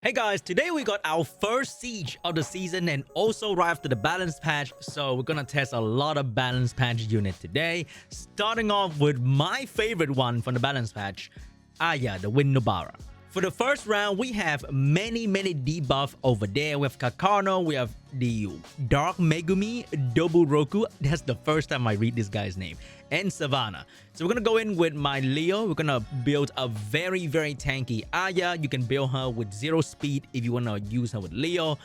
Hey guys, today we got our first siege of the season and also right after the balance patch, so we're gonna test a lot of balance patch unit today, starting off with my favorite one from the balance patch, Aya, the Wind Nobara. For the first round, we have many debuff over there. We have Kakano, we have the Dark Megumi, Dobu Roku. That's the first time I read this guy's name. And Savannah. So we're going to go in with my Leo. We're going to build a very tanky Aya. You can build her with 0 speed if you want to use her with Leo.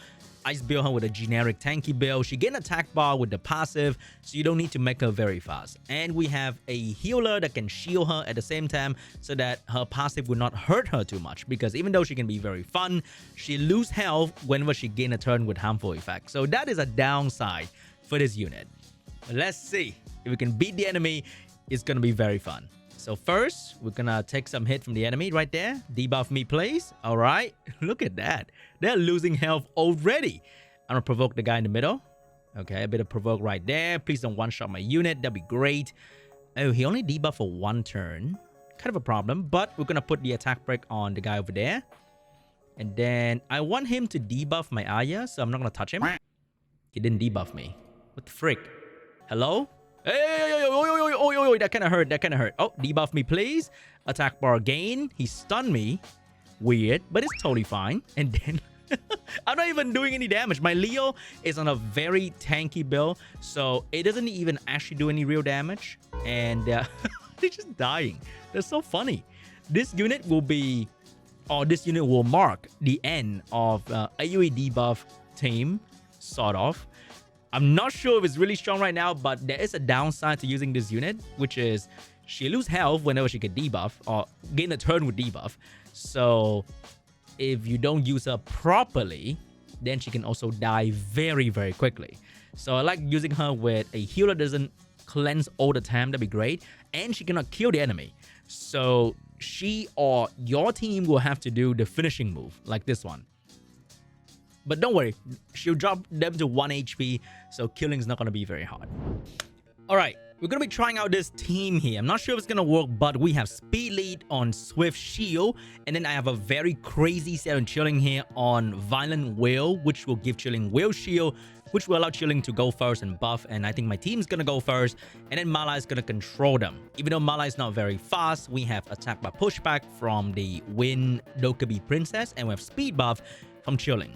I just build her with a generic tanky build. She get an attack bar with the passive, so you don't need to make her very fast. And we have a healer that can shield her at the same time so that her passive will not hurt her too much. Because even though she can be very fun, she lose health whenever she gain a turn with harmful effect. So that is a downside for this unit. But let's see. If we can beat the enemy, it's going to be very fun. So first, we're going to take some hit from the enemy right there. Debuff me, please. All right. Look at that. They're losing health already. I'm going to provoke the guy in the middle. Okay, a bit of provoke right there. Please don't one-shot my unit. That'd be great. Oh, he only debuffed for 1 turn. Kind of a problem, but we're going to put the attack break on the guy over there. And then I want him to debuff my Aya, so I'm not going to touch him. He didn't debuff me. What the frick? Hello? Hey, that kind of hurt. That kind of hurt. Oh, debuff me, please. Attack bar gain. He stunned me. Weird, but it's totally fine. And then I'm not even doing any damage. My Leo is on a very tanky build, so it doesn't even actually do any real damage. And they're just dying. That's so funny. This unit will be, or this unit will mark the end of AoE debuff team, sort of. I'm not sure if it's really strong right now, but there is a downside to using this unit, which is she lose health whenever she get debuff or gain a turn with debuff. So if you don't use her properly, then she can also die very quickly. So I like using her with a healer that doesn't cleanse all the time. That'd be great. And she cannot kill the enemy. So she or your team will have to do the finishing move like this one. But don't worry, she'll drop them to 1 HP, so killing is not going to be very hard. Alright, we're going to be trying out this team here. I'm not sure if it's going to work, but we have speed lead on Swift Shield, and then I have a very crazy set on Chilling here on Violent Will, which will give Chilling Will Shield, which will allow Chilling to go first and buff, and I think my team's going to go first, and then Mala is going to control them. Even though Mala is not very fast, we have attack by pushback from the Wind Dokubi Princess, and we have speed buff from Chilling.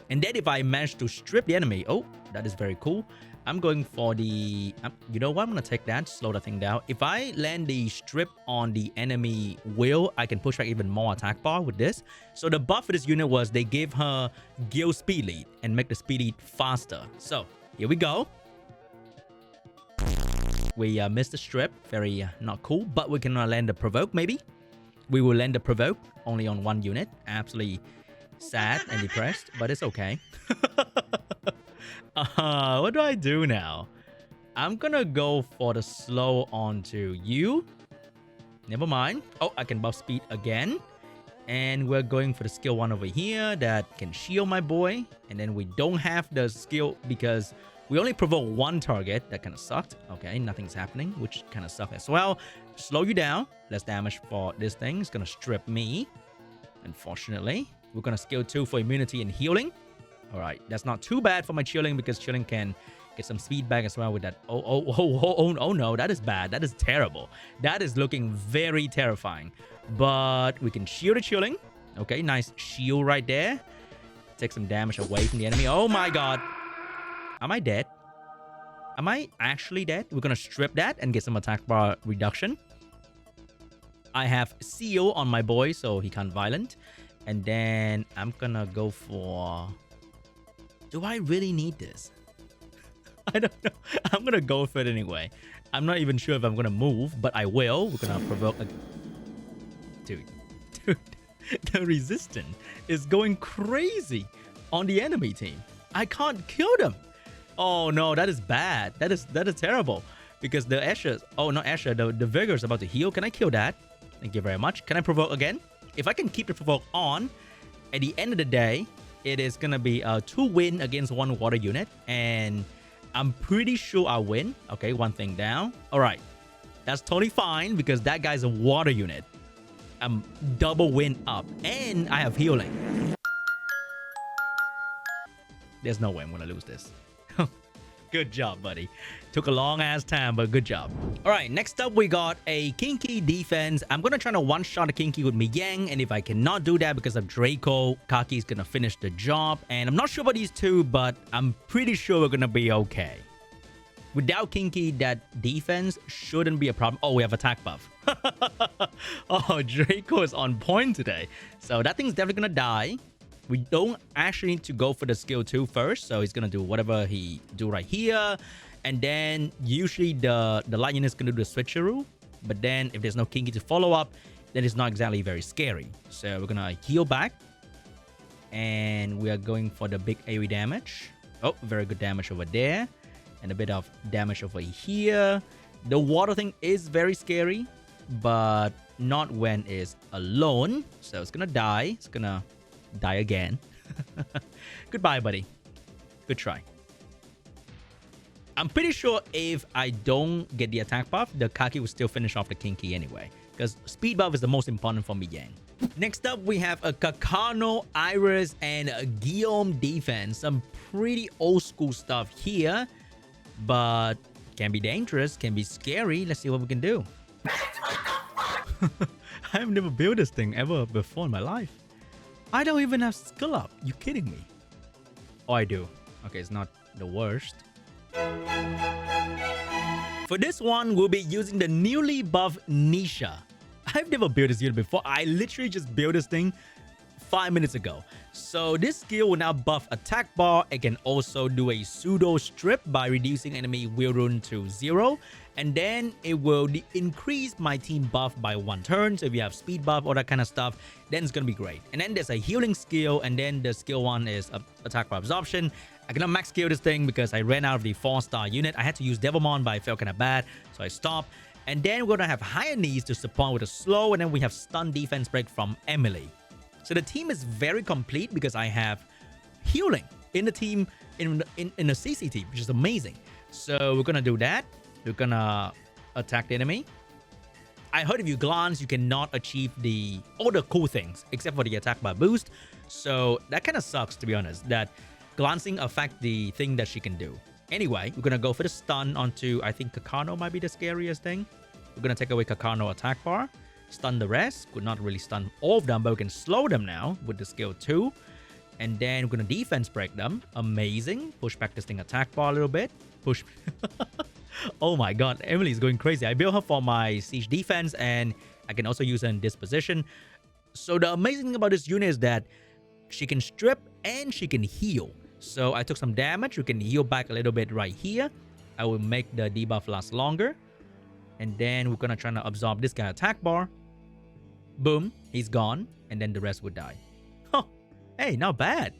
And then if I manage to strip the enemy, oh, that is very cool. I'm going for the, you know what? I'm going to take that, slow the thing down. If I land the strip on the enemy will, I can push back even more attack bar with this. So the buff for this unit was they gave her guild speed lead and make the speed lead faster. So here we go. We missed the strip, very not cool, but we can land the provoke maybe. We will land the provoke only on 1 unit. Absolutely sad and depressed, but it's okay. What do I do now? I'm gonna go for the slow onto you. Never mind. Oh, I can buff speed again. And we're going for the skill 1 over here that can shield my boy. And then we don't have the skill because we only provoke 1 target. That kind of sucked. Okay, nothing's happening, which kind of sucked as well. Slow you down. Less damage for this thing. It's gonna strip me, unfortunately. We're going to skill 2 for immunity and healing. Alright, that's not too bad for my Chilling because Chilling can get some speed back as well with that. Oh no, that is bad. That is terrible. That is looking very terrifying. But we can shield the Chilling. Okay, nice shield right there. Take some damage away from the enemy. Oh my god. Am I dead? Am I actually dead? We're going to strip that and get some attack bar reduction. I have seal on my boy, so he can't violent. And then I'm gonna go for... Do I really need this? I don't know. I'm gonna go for it anyway. I'm not even sure if I'm gonna move, but I will. We're gonna provoke a... Dude. The resistance is going crazy on the enemy team. I can't kill them. Oh no, that is bad. That is terrible. Because the Asher... Oh, not Asher. The Vigor is about to heal. Can I kill that? Thank you very much. Can I provoke again? If I can keep the provoke on, at the end of the day, it is going to be a 2 win against 1 water unit. And I'm pretty sure I'll win. Okay, 1 thing down. All right. That's totally fine because that guy's a water unit. I'm double win up. And I have healing. There's no way I'm gonna lose this. Good job, buddy. Took a long ass time, but good job. All right, next up we got a Kinki defense. I'm gonna try to one-shot a Kinki with Yang, and if I cannot do that because of Draco, Kaki is gonna finish the job. And I'm not sure about these two, but I'm pretty sure we're gonna be okay. Without Kinki, that defense shouldn't be a problem. Oh, we have attack buff. Oh, Draco is on point today. So that thing's definitely gonna die. We don't actually need to go for the skill 2 first. So he's gonna do whatever he do right here. And then usually the light unit is gonna do the switcheroo. But then if there's no Kinki to follow up, then it's not exactly very scary. So we're gonna heal back. And we are going for the big AoE damage. Oh, very good damage over there. And a bit of damage over here. The water thing is very scary, but not when it's alone. So it's gonna die. It's gonna die again. Goodbye, buddy. Good try. I'm pretty sure if I don't get the attack buff, the Kaki will still finish off the Kinki anyway, because speed buff is the most important for Yang. Next up, we have a Kakano, Iris, and a Guillaume defense. Some pretty old school stuff here, but can be dangerous, can be scary. Let's see what we can do. I've never built this thing ever before in my life. I don't even have skill up. You kidding me? Oh, I do. Okay, it's not the worst. For this one, we'll be using the newly buffed Nisha. I've never built this unit before. I literally just built this thing 5 minutes ago. So this skill will now buff attack bar. It can also do a pseudo strip by reducing enemy wheel rune to 0. And then it will increase my team buff by 1 turn. So if you have speed buff, all that kind of stuff, then it's going to be great. And then there's a healing skill. And then the skill 1 is attack bar absorption. I cannot max scale this thing because I ran out of the 4-star unit. I had to use Devilmon, but I felt kind of bad. So I stopped. And then we're going to have higher needs to support with a slow. And then we have stun defense break from Emily. So the team is very complete because I have healing in the team, in the CC team, which is amazing. So we're going to do that. We're going to attack the enemy. I heard if you glance, you cannot achieve all the cool things except for the attack bar boost. So that kind of sucks, to be honest, that glancing affects the thing that she can do. Anyway, we're going to go for the stun onto, I think Kakano might be the scariest thing. We're going to take away Kakano attack bar. Stun the rest. Could not really stun all of them, but we can slow them now with the skill 2. And then we're going to defense break them. Amazing. Push back this thing attack bar a little bit. Push. Oh my god, Emily is going crazy. I built her for my siege defense, and I can also use her in this position. So the amazing thing about this unit is that she can strip and she can heal. So I took some damage. We can heal back a little bit right here. I will make the debuff last longer. And then we're going to try to absorb this guy attack bar. Boom, he's gone. And then the rest would die. Huh. Hey, not bad.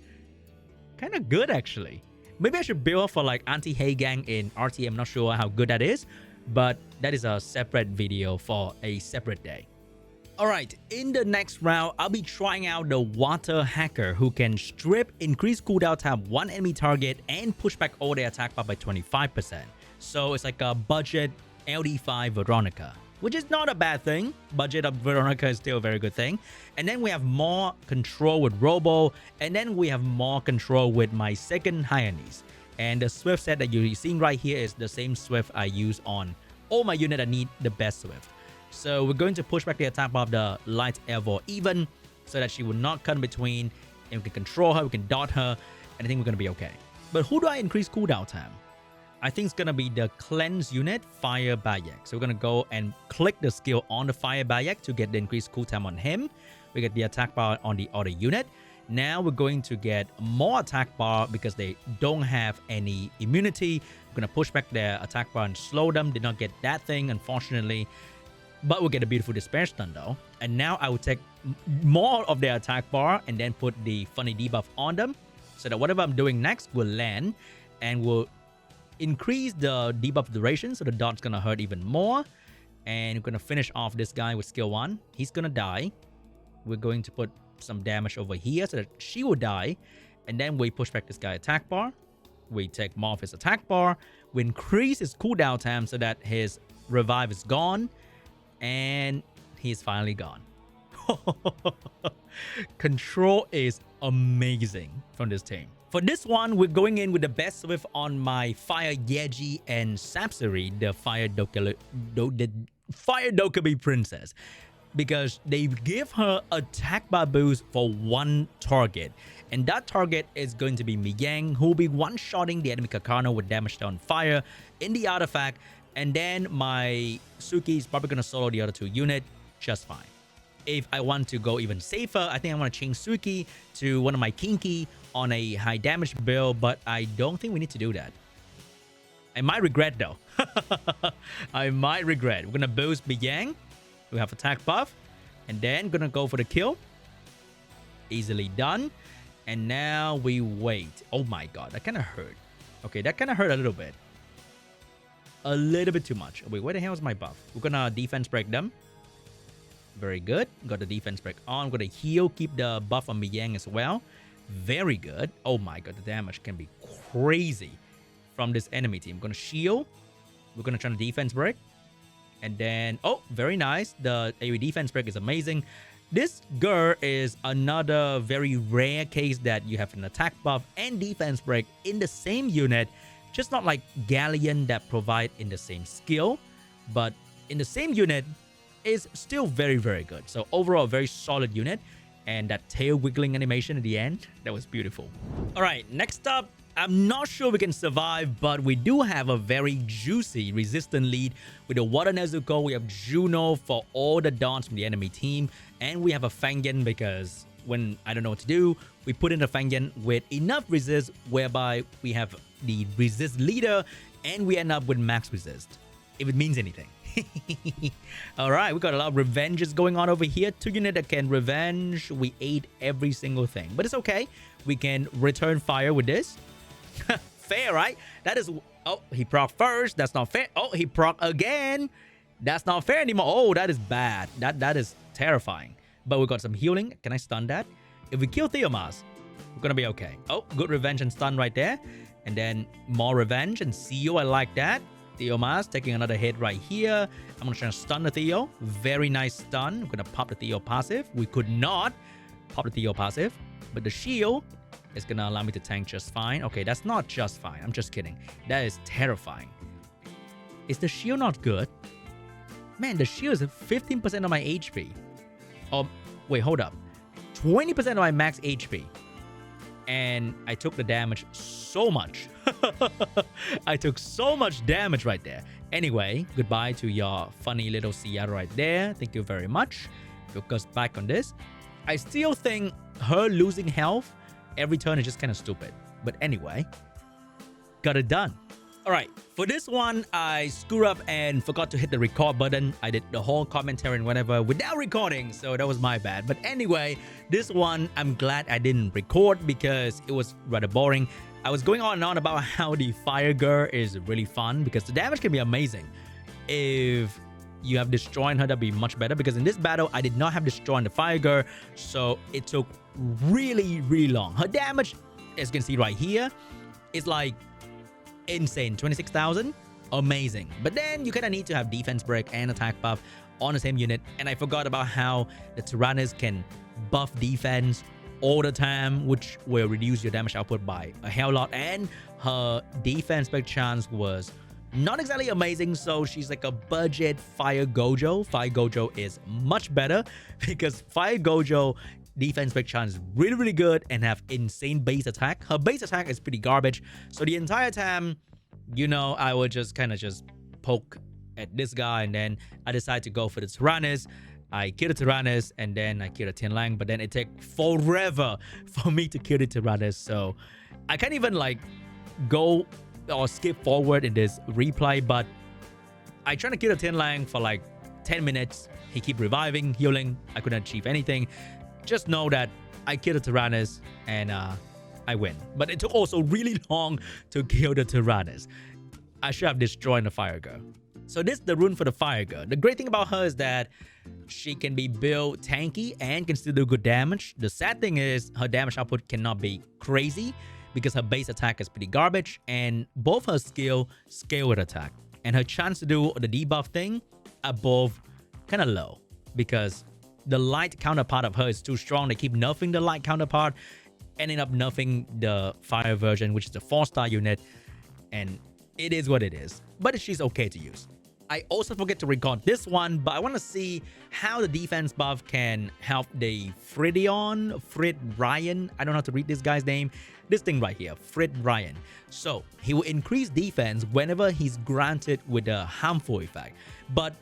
Kind of good, actually. Maybe I should build for like anti-Heigang in RT. I'm not sure how good that is. But that is a separate video for a separate day. Alright, in the next round, I'll be trying out the Water Hacker, who can strip, increase cooldown time 1 enemy target, and push back all their attack bar by 25%. So it's like a budget LD5 Veronica, which is not a bad thing. Budget of Veronica is still a very good thing. And then we have more control with Robo, and then we have more control with my second Hyannis. And the Swift set that you're seeing right here is the same Swift I use on all my units that need the best Swift. So we're going to push back the attack bar of the Light Evo even, so that she will not cut in between, and we can control her, we can dot her, and I think we're going to be okay. But who do I increase cooldown time? I think it's going to be the Cleanse unit, Fire Bayak. So we're going to go and click the skill on the Fire Bayak to get the increased cooldown on him. We get the attack bar on the other unit. Now we're going to get more attack bar because they don't have any immunity. We're going to push back their attack bar and slow them. Did not get that thing, unfortunately. But we'll get a beautiful Despair Stun though. And now I will take more of their attack bar and then put the funny debuff on them, so that whatever I'm doing next will land and will increase the debuff duration, so the dot's gonna hurt even more. And we're gonna finish off this guy with skill 1. He's gonna die. We're going to put some damage over here so that she will die. And then we push back this guy attack bar. We take more of his attack bar. We increase his cooldown time so that his revive is gone. And he's finally gone. Control is amazing from this team. For this one, we're going in with the best Swift on my Fire Yeji and Sapsari, the Fire Dokkaebi Princess, because they give her attack bar boost for one target, and that target is going to be Miyang, who will be one-shotting the enemy Kakano with damage on fire in the artifact, and then my Suki is probably going to solo the other two unit just fine. If I want to go even safer, I think I want to change Suki to one of my Kinki on a high damage build, but I don't think we need to do that. I might regret though. I might regret. We're going to boost Miyang. We have attack buff, and then gonna go for the kill. Easily done. And now we wait. Oh my god, that kind of hurt. Okay, that kind of hurt a little bit. A little bit too much. Wait, where the hell is my buff? We're gonna defense break them. Very good. Got the defense break on. We're gonna heal, keep the buff on Miyang as well. Very good. Oh my god, the damage can be crazy from this enemy team. Gonna shield. We're gonna try to defense break. And then, oh, very nice. The AoE defense break is amazing. This girl is another very rare case that you have an attack buff and defense break in the same unit. Just not like Galleon that provide in the same skill, but in the same unit is still very, very good. So overall, very solid unit. And that tail wiggling animation at the end, that was beautiful. All right, next up, I'm not sure we can survive, but we do have a very juicy resistant lead with the Water Nezuko. We have Juno for all the dons from the enemy team, and we have a Fangyan because when I don't know what to do, we put in a Fangyan with enough resist whereby we have the resist leader and we end up with max resist, if it means anything. All right, we got a lot of revenges going on over here. 2 units that can revenge. We ate every single thing, but it's okay. We can return fire with this. Fair, right? That is... Oh, he proc first. That's not fair. Oh, he proc again. That's not fair anymore. Oh, that is bad. That is terrifying. But we got some healing. Can I stun that? If we kill Theomas, we're gonna be okay. Oh, good revenge and stun right there. And then more revenge and Theo. I like that. Theomas taking another hit right here. I'm gonna try to stun the Theo. Very nice stun. We're gonna pop the Theo passive. We could not pop the Theo passive, but the shield is gonna allow me to tank just fine. Okay, that's not just fine. I'm just kidding. That is terrifying. Is the shield not good? Man, the shield is 15% of my HP. Oh, wait, hold up. 20% of my max HP. And I took the damage so much. I took so much damage right there. Anyway, goodbye to your funny little Seattle right there. Thank you very much. Focus back on this. I still think her losing health every turn is just kind of stupid. But anyway, got it done. All right, for this one, I screwed up and forgot to hit the record button. I did the whole commentary and whatever without recording, so that was my bad. But anyway, this one, I'm glad I didn't record because it was rather boring. I was going on and on about how the Fire Girl is really fun because the damage can be amazing. If you have destroyed her, that'd be much better because in this battle, I did not have destroyed the Fire Girl, so it took really, really long. Her damage, as you can see right here, is like insane. 26,000, amazing. But then you kind of need to have defense break and attack buff on the same unit. And I forgot about how the Tyrannus can buff defense all the time, which will reduce your damage output by a hell lot. And her defense break chance was not exactly amazing, so she's like a budget Fire Gojo. Fire Gojo is much better because Fire Gojo defense break chance is really, really good and have insane base attack. Her base attack is pretty garbage. So the entire time, you know, I would just kind of just poke at this guy, and then I decide to go for the Tyrannus. I kill the Tyrannus, and then I kill the Tin Lang, but then it takes forever for me to kill the Tyrannus. So I can't even like go or skip forward in this replay, but I try to kill the Tin Lang for like 10 minutes. He keep reviving, healing. I couldn't achieve anything. Just know that I killed the Tyrannus and I win. But it took also really long to kill the Tyrannus. I should have destroyed the Fire Girl. So this is the rune for the Fire Girl. The great thing about her is that she can be built tanky and can still do good damage. The sad thing is her damage output cannot be crazy because her base attack is pretty garbage, and both her skill scale with attack. And her chance to do the debuff thing are both kind of low because the light counterpart of her is too strong. They keep nerfing the light counterpart, ending up nerfing the fire version, which is the 4-star unit, and it is what it is. But she's okay to use. I also forget to record this one, but I want to see how the defense buff can help the Friedon, I don't know how to read this guy's name. This thing right here, Friedon. So he will increase defense whenever he's granted with a harmful effect. But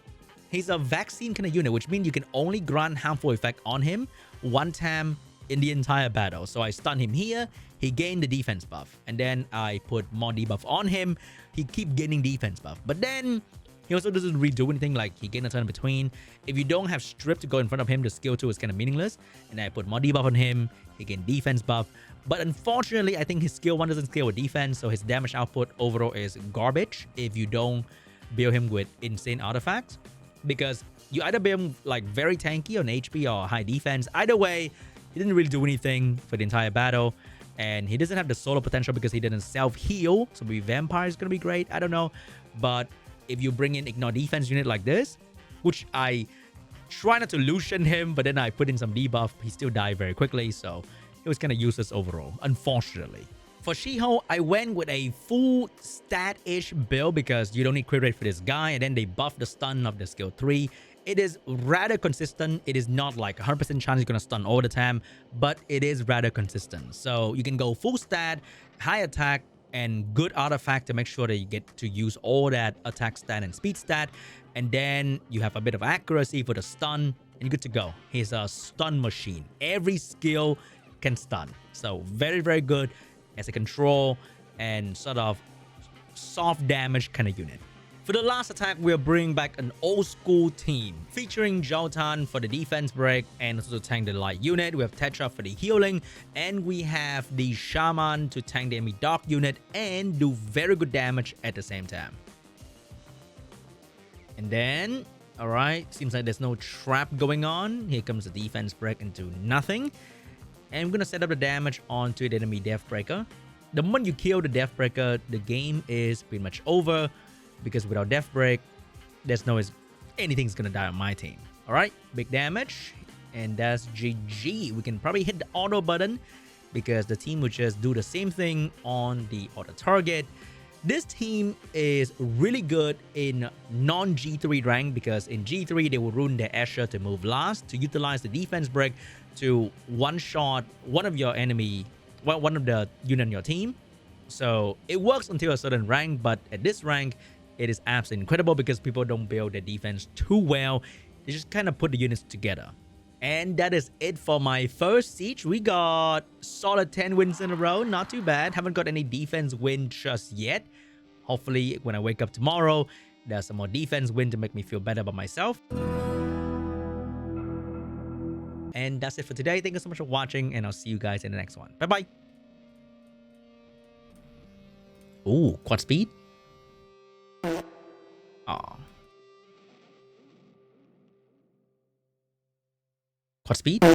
he's a vaccine kind of unit, which means you can only grant harmful effect on him one time in the entire battle. So I stun him here, he gained the defense buff, and then I put more debuff on him, he keep gaining defense buff. But then he also doesn't really do anything, like he gained a turn in between. If you don't have strip to go in front of him, the skill 2 is kind of meaningless. And I put more debuff on him, he gained defense buff. But unfortunately, I think his skill 1 doesn't scale with defense, so his damage output overall is garbage if you don't build him with insane artifacts. Because you either build him like very tanky on HP or high defense. Either way, he didn't really do anything for the entire battle. And he doesn't have the solo potential because he didn't self-heal. So maybe Vampire is going to be great. I don't know. But if you bring in Ignore Defense unit like this, which I try not to Lucian him, but then I put in some debuff, he still died very quickly. So it was kind of useless overall, unfortunately. For Shi Hou, I went with a full stat-ish build because you don't need crit rate for this guy. And then they buff the stun of the skill 3. It is rather consistent. It is not like 100% chance he's going to stun all the time, but it is rather consistent. So you can go full stat, high attack, and good artifact to make sure that you get to use all that attack stat and speed stat. And then you have a bit of accuracy for the stun, and you're good to go. He's a stun machine. Every skill can stun. So very, very good as a control and sort of soft damage kind of unit. For the last attack, we're bringing back an old school team featuring Zhao for the defense break and also to tank the light unit. We have Tetra for the healing, and we have the Shaman to tank the enemy dark unit and do very good damage at the same time. And then, alright, seems like there's no trap going on. Here comes the defense break into nothing. And I'm going to set up the damage onto the enemy Deathbreaker. The moment you kill the Deathbreaker, the game is pretty much over. Because without Death Break, there's no way anything's gonna die on my team. Alright, big damage. And that's GG. We can probably hit the auto button because the team will just do the same thing on the auto target. This team is really good in non-G3 rank because in G3 they will ruin their Asher to move last, to utilize the defense break to one-shot one of your enemy, one of the unit on your team. So it works until a certain rank, but at this rank, it is absolutely incredible because people don't build their defense too well. They just kind of put the units together. And that is it for my first siege. We got solid 10 wins in a row. Not too bad. Haven't got any defense win just yet. Hopefully, when I wake up tomorrow, there's some more defense win to make me feel better about myself. And that's it for today. Thank you so much for watching, and I'll see you guys in the next one. Bye-bye. Ooh, quad speed? Aw. Quad speed?